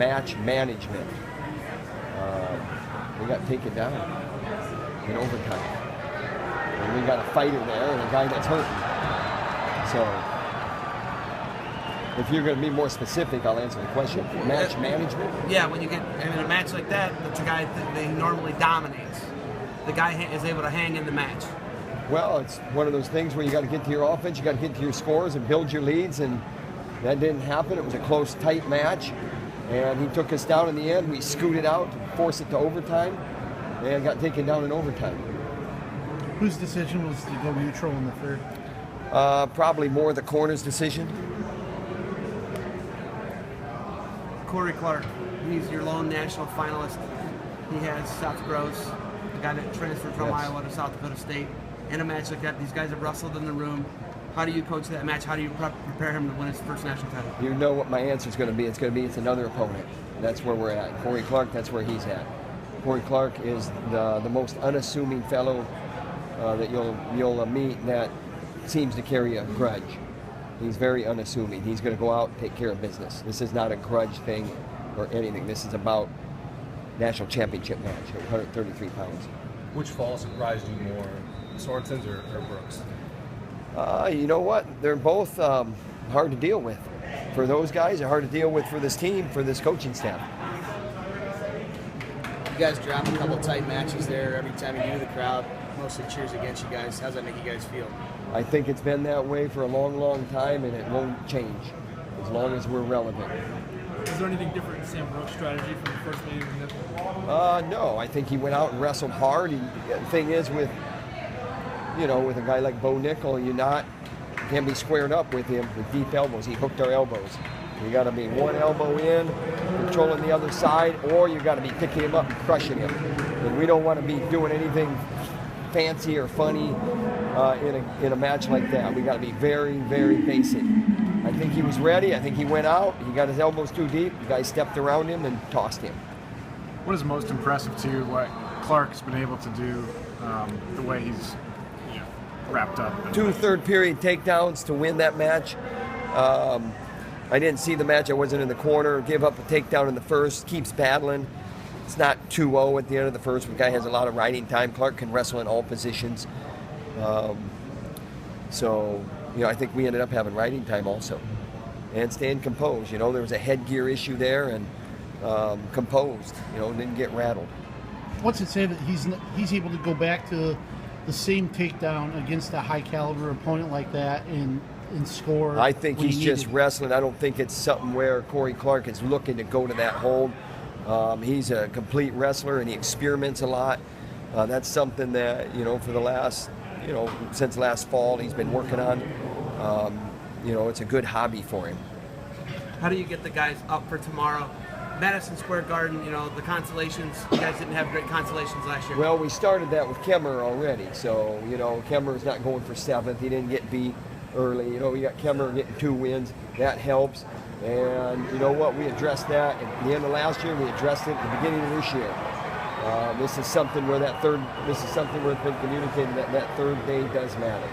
match management. We got taken down in overtime. And we got a fighter there and a guy that's hurting. So, if you're going to be more specific, I'll answer the question. Match management? Yeah, when you get in a match like that, that's a guy that normally dominates. The guy is able to hang in the match. Well, it's one of those things where you got to get to your offense, you got to get to your scores and build your leads, and that didn't happen. It was a close, tight match, and he took us down in the end. We scooted out to force it to overtime, and got taken down in overtime. Whose decision was to go neutral in the third? Probably more the corner's decision. Corey Clark, he's your lone national finalist. He has Seth Gross, the guy that transferred from Iowa to South Dakota State. In a match like that, these guys have wrestled in the room. How do you coach that match? How do you prepare him to win his first national title? You know what my answer is going to be. It's another opponent. That's where we're at. Corey Clark, that's where he's at. Corey Clark is the most unassuming fellow that you'll meet that seems to carry a grudge. He's very unassuming. He's going to go out and take care of business. This is not a grudge thing or anything. This is about national championship match at 133 pounds. Which fall surprised you more, Sorensen's or Brooks? You know what? They're both hard to deal with. For those guys, they're hard to deal with for this team, for this coaching staff. You guys drop a couple tight matches there every time you do. The crowd mostly cheers against you guys. How's that make you guys feel? I think it's been that way for a long, long time, and it won't change as long as we're relevant. Is there anything different in Sam Brooks' strategy from the first meeting? No, I think he went out and wrestled hard. The thing is, with a guy like Bo Nickel, you can't be squared up with him with deep elbows. He hooked our elbows. You got to be one elbow in, controlling the other side, or you got to be picking him up and crushing him. And we don't want to be doing anything fancy or funny in a match like that. We got to be very, very basic. I think he was ready. I think he went out. He got his elbows too deep. The guy stepped around him and tossed him. What is most impressive to you, what Clark's been able to do, the way he's wrapped up? 2 third-period takedowns to win that match. I didn't see the match. I wasn't in the corner. Gave up a takedown in the first. Keeps battling. It's not 2-0 at the end of the first. The guy has a lot of riding time. Clark can wrestle in all positions. I think we ended up having riding time also. And staying composed. There was a headgear issue there, and composed. Didn't get rattled. What's it say that he's able to go back to the same takedown against a high caliber opponent like that and score? I think he's just wrestling. I don't think it's something where Corey Clark is looking to go to that hold. He's a complete wrestler, and he experiments a lot. That's something that, for the last, since last fall, he's been working on. It's a good hobby for him. How do you get the guys up for tomorrow? Madison Square Garden, the consolations. You guys didn't have great consolations last year. Well, we started that with Kemmer already. So, Kemmer's not going for 7th. He didn't get beat early. We got Kemmer getting 2 wins. That helps. And you know what? We addressed that at the end of last year. We addressed it at the beginning of this year. This is something where it's been communicated that third day does matter.